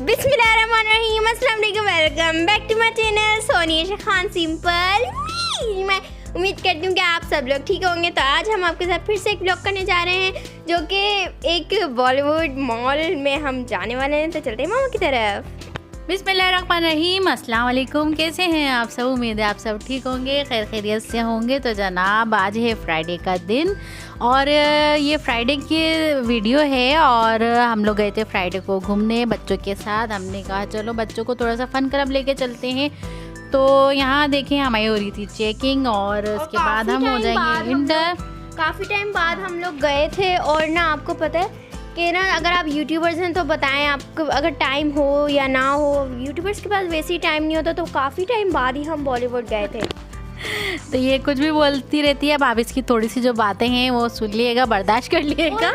बिस्मिल्लाहिर्रहमानिर्रहीम, अस्सलाम वालेकुम, welcome back to my channel Sonia Khan simple. मैं उम्मीद करती हूँ कि आप सब लोग ठीक होंगे। तो आज हम आपके साथ फिर से एक ब्लॉग करने जा रहे हैं, जो कि एक बॉलीवुड मॉल में हम जाने वाले हैं। तो चलते हैं मामा की तरफ। बिस्मिल्लाहिर्रहमानिर्रहीम, अस्सलाम वालेकुम। कैसे हैं आप सब? उम्मीद है आप सब ठीक होंगे, खैर खैरियत से होंगे। तो जनाब, आज है फ्राइडे का दिन और ये फ्राइडे की वीडियो है और हम लोग गए थे फ्राइडे को घूमने बच्चों के साथ। हमने कहा चलो बच्चों को थोड़ा सा फन क्लब लेके चलते हैं। तो यहाँ देखें हमारी हो रही थी चेकिंग और उसके बाद हम हो जाएंगे इंटर। काफ़ी टाइम बाद हम लोग गए थे और ना आपको पता है कि ना, अगर आप यूट्यूबर्स हैं तो बताएं आपको अगर टाइम हो या ना हो। यूट्यूबर्स के पास वैसे ही टाइम नहीं होता, तो काफ़ी टाइम बाद ही हम बॉलीवुड गए थे। तो ये कुछ भी बोलती रहती है। अब आप इसकी थोड़ी सी जो बातें हैं वो सुन लिएगा, बर्दाश्त कर लिएगा।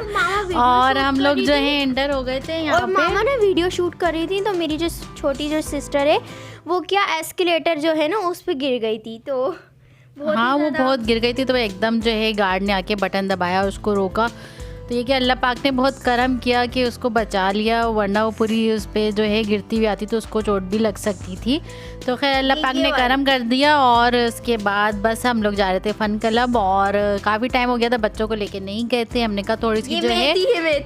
और हम लोग जो है एंटर हो गए थे यहाँ पे। मामा ने वीडियो शूट कर रही थी, तो मेरी जो छोटी जो सिस्टर है वो क्या एस्केलेटर जो है ना उस पर गिर गई थी। तो हाँ, वो बहुत गिर गई थी। तो एकदम जो है गार्ड ने आके बटन दबाया और उसको रोका। तो ये कि अल्लाह पाक ने बहुत करम किया कि उसको बचा लिया, वरना वो पूरी उस पर जो है गिरती हुई आती तो उसको चोट भी लग सकती थी। तो खैर अल्लाह पाक ने करम कर दिया। और उसके बाद बस हम लोग जा रहे थे फ़न क्लब और काफ़ी टाइम हो गया था बच्चों को लेके नहीं गए थे। हमने कहा थोड़ी सी जो है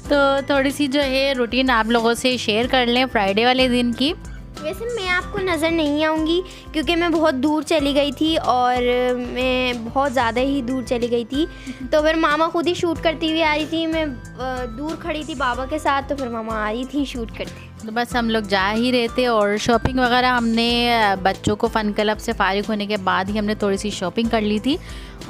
तो थोड़ी सी जो है रूटीन आप लोगों से शेयर कर लें फ्राइडे वाले दिन की। वैसे मैं आपको नज़र नहीं आऊँगी क्योंकि मैं बहुत दूर चली गई थी और मैं बहुत ज़्यादा ही दूर चली गई थी। तो फिर मामा खुद ही शूट करती हुई आ रही थी। मैं दूर खड़ी थी बाबा के साथ, तो फिर मामा आ रही थी शूट करते। तो बस हम लोग जा ही रहे थे और शॉपिंग वगैरह हमने बच्चों को फ़न क्लब से फारिग होने के बाद ही हमने थोड़ी सी शॉपिंग कर ली थी।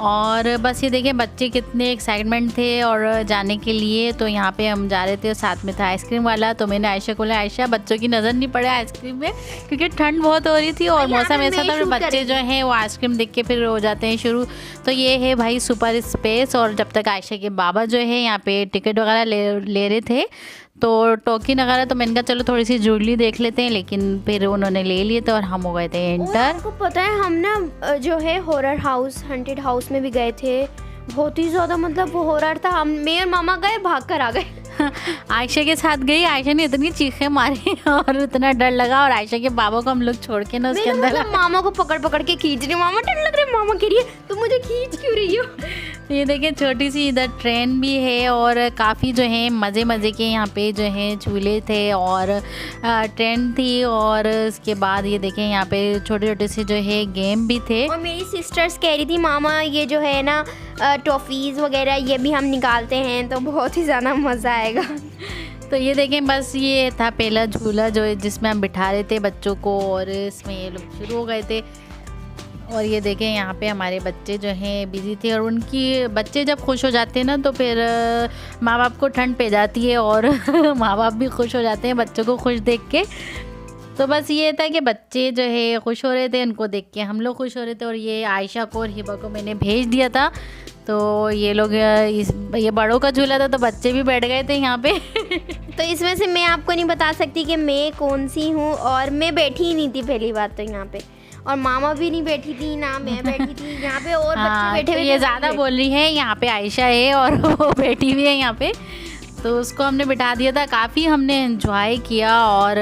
और बस ये देखें बच्चे कितने एक्साइटमेंट थे और जाने के लिए। तो यहाँ पे हम जा रहे थे, साथ में था आइसक्रीम वाला। तो मैंने आयशा को बोला, आयशा बच्चों की नज़र नहीं पड़े आइसक्रीम में, क्योंकि ठंड बहुत हो रही थी और मौसम ऐसा था तो बच्चे जो हैं वो आइसक्रीम देख के फिर हो जाते हैं शुरू। तो ये है भाई सुपर स्पेस। और जब तक आयशा के बाबा जो है यहाँ पे टिकट वगैरह ले रहे थे, तो टोकन वगैरह, तो मैंने कहा चलो थोड़ी सी जूलरी देख लेते हैं, लेकिन फिर उन्होंने ले लिए थे और हम हो गए थे एंटर। आपको पता है हम ना जो है हॉरर हाउस, हंटेड हाउस में भी गए थे। बहुत ही ज़्यादा मतलब वो हॉरर था। हम मैं और मामा गए, भाग कर आ गए। आयशा के साथ गई, आयशा ने इतनी चीखें मारी और इतना डर लगा। और आयशा के बाबा को हम लोग छोड़ के ना उसके अंदर मामा को पकड़ पकड़ के खींच रही, मामा डर लग रहा है, मामा कह रही है तुम मुझे खींच क्यों रही हो। ये देखिए छोटी सी इधर ट्रेन भी है और काफ़ी जो है मज़े के यहाँ पे जो है झूले थे और ट्रेन थी। और उसके बाद ये देखें यहाँ पे छोटे छोटे से जो है गेम भी थे। और मेरी सिस्टर्स कह रही थी मामा ये जो है ना टॉफ़ीज़ वगैरह ये भी हम निकालते हैं, तो बहुत ही ज़्यादा मज़ा आएगा। तो ये देखें बस ये था पहला झूला जो जिसमें हम बिठा रहे थे बच्चों को और इसमें ये लोग शुरू हो गए थे। और ये देखें यहाँ पे हमारे बच्चे जो हैं बिज़ी थे। और उनकी बच्चे जब खुश हो जाते हैं ना तो फिर माँ बाप को ठंड पे जाती है और माँ बाप भी खुश हो जाते हैं बच्चों को खुश देख के। तो बस ये था कि बच्चे जो है खुश हो रहे थे, उनको देख के हम लोग खुश हो रहे थे। और ये आयशा को और हिबा को मैंने भेज दिया था, तो ये लोग ये बड़ों का झूला था तो बच्चे भी बैठ गए थे यहाँ पे। तो इसमें से मैं आपको नहीं बता सकती कि मैं कौन सी हूँ, और मैं बैठी ही नहीं थी पहली बात तो यहाँ पे, और मामा भी नहीं बैठी थी ना मैं बैठी थी यहाँ पे, और बच्चे बैठे हुए। ये ज़्यादा बोल रही है, यहाँ पे आयशा है और वो बैठी हुई है यहाँ पे। तो उसको हमने बिठा दिया था। काफ़ी हमने एंजॉय किया और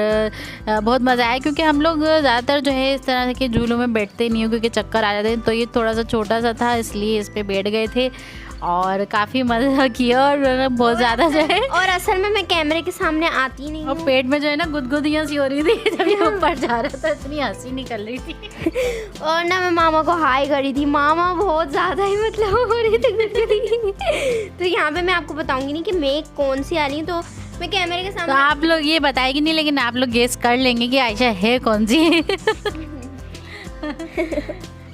बहुत मज़ा आया, क्योंकि हम लोग ज़्यादातर जो है इस तरह के झूलों में बैठते नहीं हो क्योंकि चक्कर आ जाते हैं। तो ये थोड़ा सा छोटा सा था इसलिए इस पर बैठ गए थे और काफ़ी मज़ा किया और बहुत ज़्यादा जो है। और असल में मैं कैमरे के सामने आती नहीं और पेट में जो है ना गुदगुदियाँ सी हो रही थी जब ये ऊपर जा रहा था, इतनी हंसी निकल रही थी। और ना मैं मामा को हाई करी थी, मामा बहुत ज़्यादा ही मतलब हो रही थी। तो यहाँ पे मैं आपको बताऊंगी नहीं कि मैं कौन सी आ रही हूँ, तो मैं कैमरे के सामने। तो आप लोग ये बताएगी नहीं, लेकिन आप लोग गेस कर लेंगे कि आयशा है कौन सी।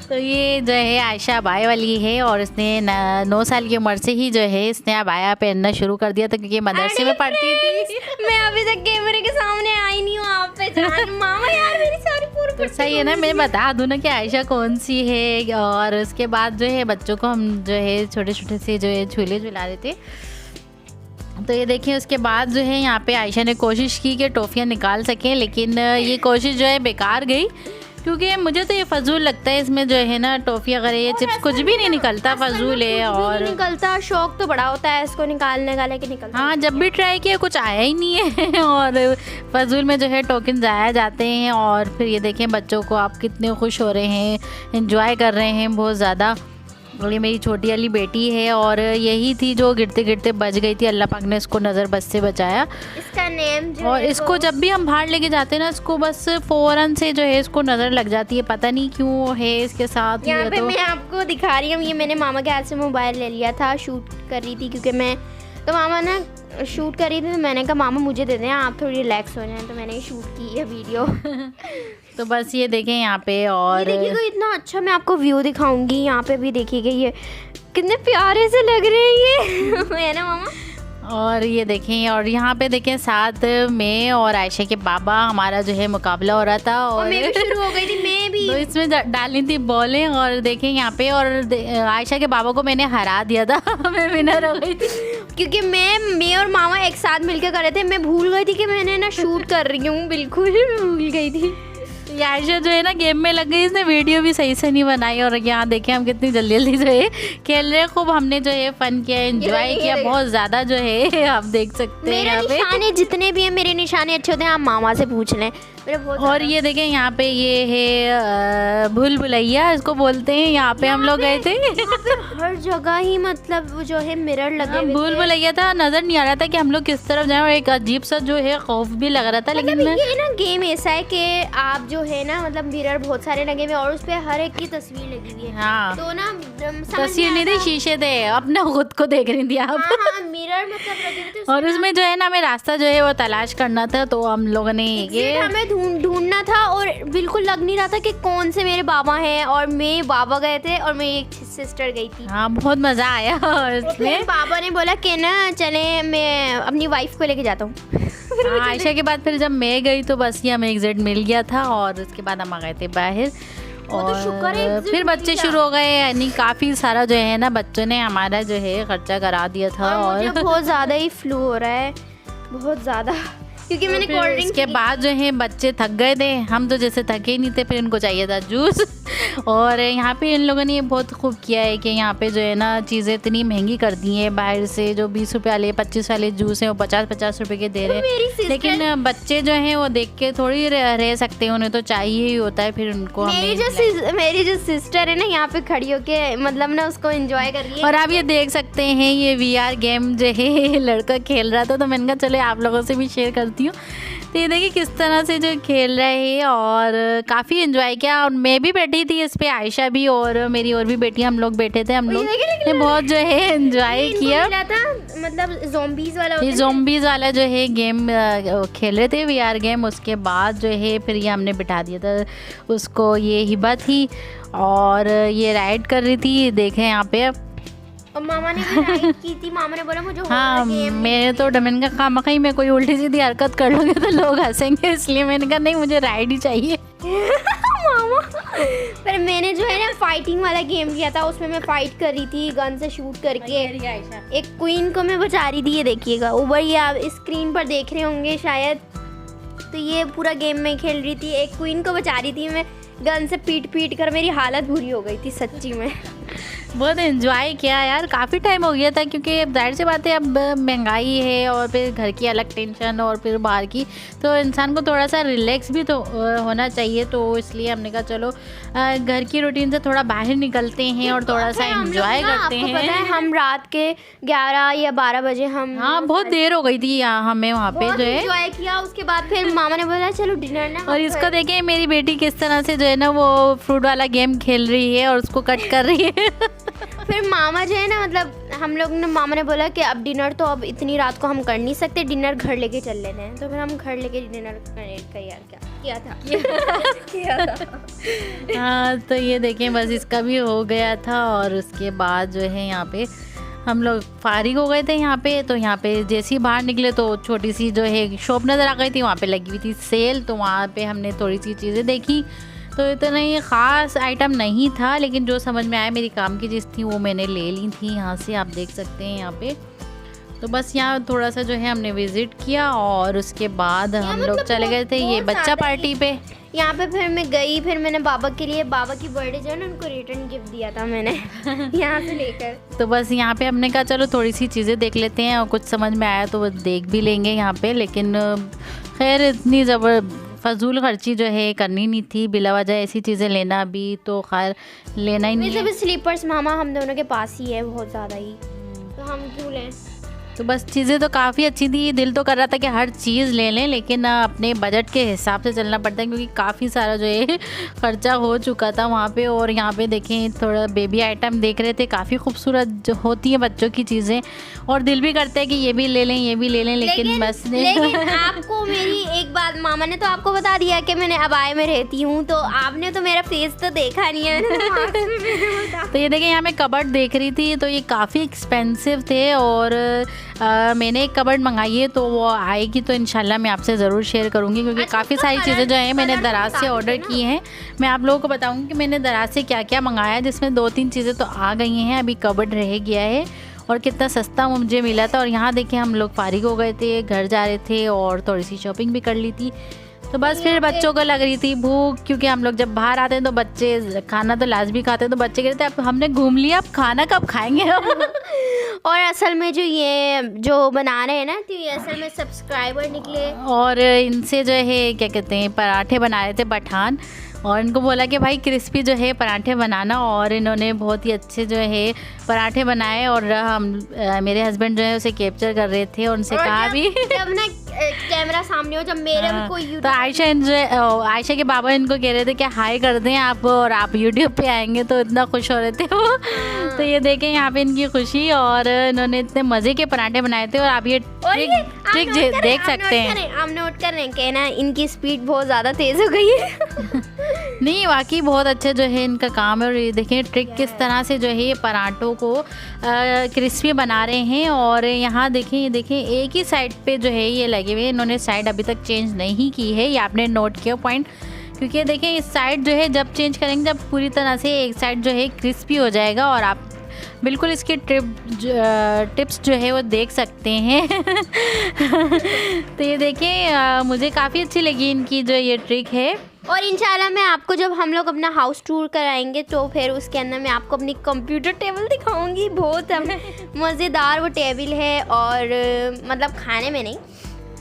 तो ये जो है आयशा अबाया वाली है और इसने 9 साल की उम्र से ही जो है इसने अबाया पहनना शुरू कर दिया था, क्योंकि मदरसे में पढ़ती थी। मैं अभी तक कैमरे के सामने आई नहीं हूँ, आप पे जान मामा यार मेरी सारी पूरी। तो सही है ना, मैं बता दूँ ना कि आयशा कौन सी है। और उसके बाद जो है बच्चों को हम जो है छोटे छोटे से जो है झूले झुला रहे थे। तो ये देखिए उसके बाद जो है यहाँ पे आयशा ने कोशिश की कि टॉफ़ियाँ निकाल सकें, लेकिन ये कोशिश जो है बेकार गई, क्योंकि मुझे तो ये फजूल लगता है, इसमें जो है ना टॉफी अगर ये चिप्स कुछ भी नहीं निकलता, फजूल है। और निकलता, शौक तो बड़ा होता है इसको निकालने का, लेकिन निकलता हाँ, जब भी ट्राई किया कुछ आया ही नहीं है और फजूल में जो है टोकन ज़ाया जाते हैं। और फिर ये देखें बच्चों को आप कितने खुश हो रहे हैं, एंजॉय कर रहे हैं बहुत ज़्यादा। और ये मेरी छोटी वाली बेटी है और यही थी जो गिरते गिरते बच गई थी, अल्लाह पाक ने इसको नज़र बस से बचाया। इसका नेम जो और इसको जब भी हम बाहर लेके जाते हैं ना, इसको बस फ़ौरन से जो है इसको नज़र लग जाती है, पता नहीं क्यों है इसके साथ। यहाँ पे मैं आपको दिखा रही हूँ, ये मैंने मामा के हाथ से मोबाइल ले लिया था, शूट कर रही थी क्योंकि मैं तो मामा ना शूट कर रही थी, तो मैंने कहा मामा मुझे दे दें, आप थोड़ी रिलैक्स हो जाएं, तो मैंने शूट की है वीडियो। तो बस ये देखें यहाँ पे, और देखिएगा इतना अच्छा मैं आपको व्यू दिखाऊंगी। यहाँ पे भी देखिएगा ये कितने प्यारे से लग रहे हैं ये है ना मामा। और ये देखें, और यहाँ पे देखें साथ में और आयशा के बाबा हमारा जो है मुकाबला हो रहा था और मैं भी शुरू हो गई थी, मैं भी तो इसमें डालनी थी बॉलें। और देखें यहाँ पे, और आयशा के बाबा को मैंने हरा दिया था मैं विनर हो गई थी क्योंकि मैं और मामा एक साथ मिलकर कर रहे थे। मैं भूल गई थी कि मैंने ना शूट कर रही हूँ, बिल्कुल भूल गई थी। ये आयशा जो है ना गेम में लग गई, इसने वीडियो भी सही से नहीं बनाई। और यहाँ देखें हम कितनी जल्दी जल्दी जो है खेल रहे हैं, खूब हमने जो है फन किया, एंजॉय किया बहुत ज़्यादा जो है, आप देख सकते हैं यहाँ पे। निशाने जितने भी हैं मेरे निशाने अच्छे होते हैं, आप मामा से पूछ लें मेरे बहुत। और ये देखें यहाँ पे ये है भूल भुलैया इसको बोलते हैं, यहाँ पे हम लोग गए थे। हर जगह ही मतलब जो है मिरर लगे हुए थे। भूल भुलैया था, नजर नहीं आ रहा था कि हम लोग किस तरफ जाएं, और एक अजीब सा जो है खौफ भी लग रहा था। लेकिन ये ना गेम ऐसा है कि आप जो है ना मतलब मिरर बहुत सारे लगे हुए और उस पे हर एक की तस्वीर लगी हुई है। हाँ, तो ना तस्वीर नहीं थी, शीशे थे, अपने खुद को देख रही थी आप। हाँ, मिरर मतलब लगे हुए थे। और उसमें जो है ना हमें रास्ता जो है वो तलाश करना था, तो हम लोगों ने ये हमें ढूंढना था और बिल्कुल लग नहीं रहा था कि कौन से मेरे बाबा हैं। और मैं बाबा गए थे और मैं एक सिस्टर गई थी। हाँ, बहुत मजा आया। और इसमें बाबा ने बोला कि ना चले मैं अपनी वाइफ को लेके जाता हूँ। आयशा के बाद फिर जब मैं गई तो बस ये हमें एग्जिट मिल गया था और उसके बाद हम आ गए थे बाहर। और फिर बच्चे शुरू हो गए, यानी काफ़ी सारा जो है ना बच्चों ने हमारा जो है खर्चा करा दिया था। और बहुत ज़्यादा ही फ्लू हो रहा है, बहुत ज़्यादा, क्योंकि मैंने कोल्ड ड्रिंक के बाद जो है बच्चे थक गए थे, हम तो जैसे थके ही नहीं थे, फिर इनको चाहिए था जूस। और यहाँ पे इन लोगों ने बहुत खूब किया है कि यहाँ पे जो है ना चीज़ें इतनी महंगी कर दी हैं, बाहर से जो 20 रुपये वाले 25 वाले जूस हैं वो 50-50 रुपये के दे रहे हैं। लेकिन बच्चे जो हैं वो देख के थोड़ी रह सकते हैं, उन्हें तो चाहिए ही होता है। फिर उनको मेरी जो सिस्टर है ना यहाँ पे खड़ी होके मतलब ना उसको एंजॉय कर रही है। और आप ये देख सकते हैं ये VR गेम जो है लड़का खेल रहा था, तो मैंने कहा चलो आप लोगों से भी शेयर करती हूँ। तो ये देखिए किस तरह से जो खेल रहे हैं और काफ़ी एंजॉय किया। और मैं भी बैठी थी इस पे, आयशा भी और मेरी और भी बेटी, हम लोग बैठे थे। हम लोग ने बहुत जो है एंजॉय किया था, मतलब ज़ॉम्बीज़ वाला, ये ज़ॉम्बीज़ वाला जो है गेम खेल रहे थे, VR गेम। उसके बाद जो है फिर ये हमने बिठा दिया था उसको, ये हिबा थी और ये राइड कर रही थी, देखें यहाँ पे। और मामा ने भी राइड की थी, मामा ने बोला मुझे हाँ, मैंने तो मैंने कहा खामखा ही मैं कोई उल्टी सीधी हरकत कर लूँगी तो लोग हंसेंगे, इसलिए मैंने कहा नहीं मुझे राइड ही चाहिए। मामा पर मैंने जो है ना फाइटिंग वाला गेम किया था, उसमें मैं फाइट कर रही थी गन से शूट करके, एक क्वीन को मैं बचा रही थी। ये देखिएगा ऊपर, ये आप स्क्रीन पर देख रहे होंगे शायद। तो ये पूरा गेम में खेल रही थी, एक क्वीन को बचा रही थी मैं गन से पीट कर, मेरी हालत बुरी हो गई थी सच्ची में। बहुत एंजॉय किया यार, काफ़ी टाइम हो गया था, क्योंकि जाहिर सी बात है अब महंगाई है और फिर घर की अलग टेंशन और फिर बाहर की, तो इंसान को थोड़ा सा रिलैक्स भी तो होना चाहिए। तो इसलिए हमने कहा चलो घर की रूटीन से थोड़ा बाहर निकलते हैं और थोड़ा सा एंजॉय करते हैं। पता है हम रात के 11 या 12 बजे हम, हाँ बहुत देर हो गई थी हमें वहाँ पे जो है एंजॉय किया। उसके बाद फिर मामा ने बोला चलो डिनर ना। और इसको देखें मेरी बेटी किस तरह से जो है ना वो फ्रूट वाला गेम खेल रही है और उसको कट कर रही है। फिर मामा जो है ना मतलब हम लोग ने, मामा ने बोला कि अब डिनर तो अब इतनी रात को हम कर नहीं सकते, डिनर घर लेके चल लेते हैं। तो फिर हम घर लेके डिनर किया था। हाँ, तो ये देखें बस इसका भी हो गया था। और उसके बाद जो है यहाँ पे हम लोग फारिग हो गए थे यहाँ पे। तो यहाँ पे जैसे ही बाहर निकले तो छोटी सी जो है शॉप नज़र आ गई थी, वहाँ पे लगी हुई थी सेल, तो वहाँ पे हमने थोड़ी सी चीज़ें देखी। तो इतना ही ख़ास आइटम नहीं था, लेकिन जो समझ में आया मेरी काम की चीज़ थी वो मैंने ले ली थी। यहाँ से आप देख सकते हैं यहाँ पे। तो बस यहाँ थोड़ा सा जो है हमने विज़िट किया और उसके बाद हम लोग चले गए थे ये बच्चा पार्टी पे। यहाँ पे फिर मैं गई, फिर मैंने बाबा के लिए, बाबा की बर्थडे जो है ना उनको रिटर्न गिफ्ट दिया था मैंने यहाँ से लेकर। तो बस यहाँ पे हमने कहा चलो थोड़ी सी चीज़ें देख लेते हैं और कुछ समझ में आया तो वो देख भी लेंगे यहाँ पे। लेकिन खैर इतनी फजूल खर्ची जो है करनी नहीं थी, बिला वजह ऐसी चीज़ें लेना भी तो खैर लेना ही नहीं है। स्लीपर्स मामा हम दोनों के पास ही है बहुत ज़्यादा ही, तो हम क्यों लें। तो बस चीज़ें तो काफ़ी अच्छी थी, दिल तो कर रहा था कि हर चीज़ ले लें, लेकिन अपने बजट के हिसाब से चलना पड़ता है क्योंकि काफ़ी सारा जो है खर्चा हो चुका था वहाँ पे। और यहाँ पे देखें थोड़ा बेबी आइटम देख रहे थे, काफ़ी खूबसूरत जो होती है बच्चों की चीज़ें, और दिल भी करता है कि ये भी ले लें ये भी ले लें, लेकिन बस लेकिन आपको मेरी एक बात, मामा ने तो आपको बता दिया कि मैंने अबाए में रहती हूँ, तो आपने तो मेरा फेस तो देखा नहीं है। तो ये देखें यहाँ मैं कबर्ड देख रही थी, तो ये काफ़ी एक्सपेंसिव थे और मैंने एक कबर्ड मंगाई है, तो वो आएगी तो इंशाल्लाह मैं आपसे ज़रूर शेयर करूँगी क्योंकि काफ़ी सारी चीज़ें जो हैं मैंने दराज से ऑर्डर की हैं। मैं आप लोगों को बताऊँगी कि मैंने दराज से क्या क्या मंगाया है, जिसमें 2-3 चीज़ें तो आ गई हैं, अभी कबर्ड रह गया है और कितना सस्ता मुझे मिला था। और यहाँ देखिए हम लोग फारिग हो गए थे, घर जा रहे थे और थोड़ी सी शॉपिंग भी कर ली थी। तो बस फिर बच्चों को लग रही थी भूख, क्योंकि हम लोग जब बाहर आते हैं तो बच्चे खाना तो लाजमी खाते हैं, तो बच्चे कहते हैं अब हमने घूम लिया अब खाना कब खाएंगे। और असल में जो ये जो बना रहे हैं ना, तो ये असल में सब्सक्राइबर निकले और इनसे जो है क्या कहते हैं पराठे बना रहे थे पठान, और इनको बोला कि भाई क्रिस्पी जो है पराठे बनाना, और इन्होंने बहुत ही अच्छे जो है पराठे बनाए। और हम मेरे हस्बैंड जो है उसे कैप्चर कर रहे थे और उनसे कहा भी जब ना कैमरा सामने हो, जब मेरे भी कोई तो आयशा के बाबा इनको कह रहे थे कि हाय कर दें आप और आप यूट्यूब पे आएंगे, तो इतना खुश हो रहे थे वो। तो ये देखें यहाँ पे इनकी खुशी, और इन्होंने इतने मज़े के पराठे बनाए थे। और आप ये ट्रिक देख सकते हैं, आप नोट कर रहे हैं कि ना इनकी स्पीड बहुत ज़्यादा तेज़ हो गई है। नहीं वाकई बहुत अच्छा जो है इनका काम है। और ये देखें ट्रिक किस तरह से जो है ये पराठों को क्रिस्पी बना रहे हैं। और यहाँ देखें ये देखें एक ही साइड पे जो है ये लगे हुए, इन्होंने साइड अभी तक चेंज नहीं की है, ये आपने नोट किया पॉइंट, क्योंकि देखें इस साइड जो है जब चेंज करेंगे जब पूरी तरह से एक साइड जो है क्रिस्पी हो जाएगा। और आप बिल्कुल इसके टिप्स जो है वो देख सकते हैं। तो ये देखें मुझे काफ़ी अच्छी लगी इनकी जो ये ट्रिक है। और इंशाल्लाह मैं आपको जब हम लोग अपना हाउस टूर कराएंगे तो फिर उसके अंदर मैं आपको अपनी कंप्यूटर टेबल दिखाऊंगी। बहुत मज़ेदार वो टेबल है, और मतलब खाने में नहीं,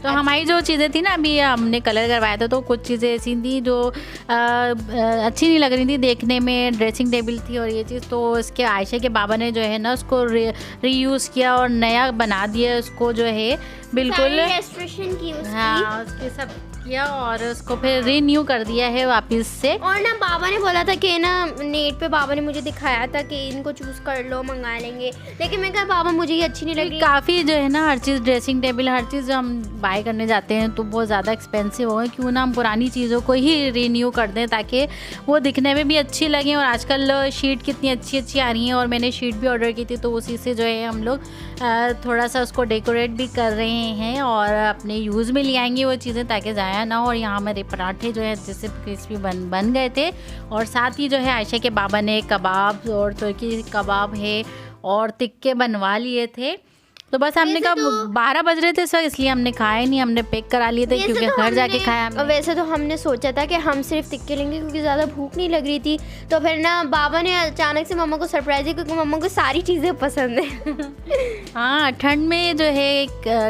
तो हमारी जो चीज़ें थी ना अभी हमने कलर करवाया था, तो कुछ चीज़ें ऐसी थी जो अच्छी नहीं लग रही थी देखने में। ड्रेसिंग टेबल थी और ये चीज़, तो इसके आयशा के बाबा ने जो है ना उसको रीयूज़ किया और नया बना दिया उसको जो है बिल्कुल रेस्टोरेशन की उसकी। हाँ उसके सब किया और उसको फिर रीन्यू कर दिया है वापस से। और ना बाबा ने बोला था कि ना नेट पे बाबा ने मुझे दिखाया था कि इनको चूज़ कर लो मंगा लेंगे, लेकिन मैं कहा बाबा मुझे ये अच्छी नहीं लग रही। काफ़ी जो है ना हर चीज़ ड्रेसिंग टेबल हर चीज़ हम बाय करने जाते हैं तो बहुत ज़्यादा एक्सपेंसिव होगा, क्यों ना हम पुरानी चीज़ों को ही रीन्यू कर दें ताकि वो दिखने में भी अच्छी लगें। और आजकल शीट कितनी अच्छी अच्छी आ रही हैं, और मैंने शीट भी ऑर्डर की थी, तो उसी से जो है हम लोग थोड़ा सा उसको डेकोरेट भी कर रहे हैं और अपने यूज़ में ले आएंगे वो चीज़ें ताकि ज़ाया ना हो। और यहाँ हमारे पराठे जो है जैसे क्रिस्पी बन गए थे, और साथ ही जो है आयशा के बाबा ने कबाब और तुर्की कबाब है और टिक्के बनवा लिए थे। तो बस हमने कहा 12 बज रहे थे सर, इसलिए हमने खाए नहीं, हमने पैक करा लिए थे क्योंकि घर जाके खाया हमने। वैसे तो हमने सोचा था कि हम सिर्फ टिक्के लेंगे क्योंकि ज़्यादा भूख नहीं लग रही थी, तो फिर ना बाबा ने अचानक से मम्मा को सरप्राइज दिया क्योंकि मम्मा को सारी चीज़ें पसंद है। हाँ ठंड में जो है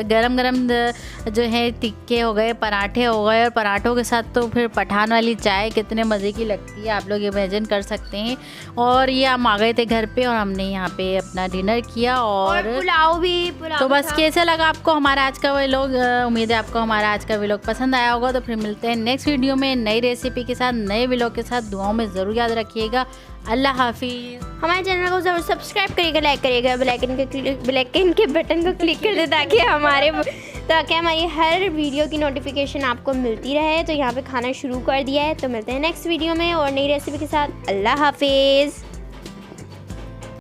गरम गरम जो है टिक्के हो गए, पराठे हो गए, और पराठों के साथ तो फिर पठान वाली चाय कितने मज़े की लगती है आप लोग इमेजिन कर सकते हैं। और ये हम आ गए थे घर पे और हमने यहाँ पे अपना डिनर किया और पुलाव भी। तो बस कैसे लगा आपको हमारा आज का व्लॉग, उम्मीद है आपको हमारा आज का व्लॉग पसंद आया होगा। तो फिर मिलते हैं नेक्स्ट वीडियो में नई रेसिपी के साथ, नए व्लॉग के साथ। दुआओं में ज़रूर याद रखिएगा। अल्लाह हाफिज़। हमारे चैनल को ज़रूर सब्सक्राइब करिएगा, लाइक करिएगा, बेलाइकन के बटन को क्लिक कर दे ताकि हमारी हर वीडियो की नोटिफिकेशन आपको मिलती रहे। तो यहाँ पे खाना शुरू कर दिया है, तो मिलते हैं नेक्स्ट वीडियो में और नई रेसिपी के साथ। अल्लाह हाफिज़।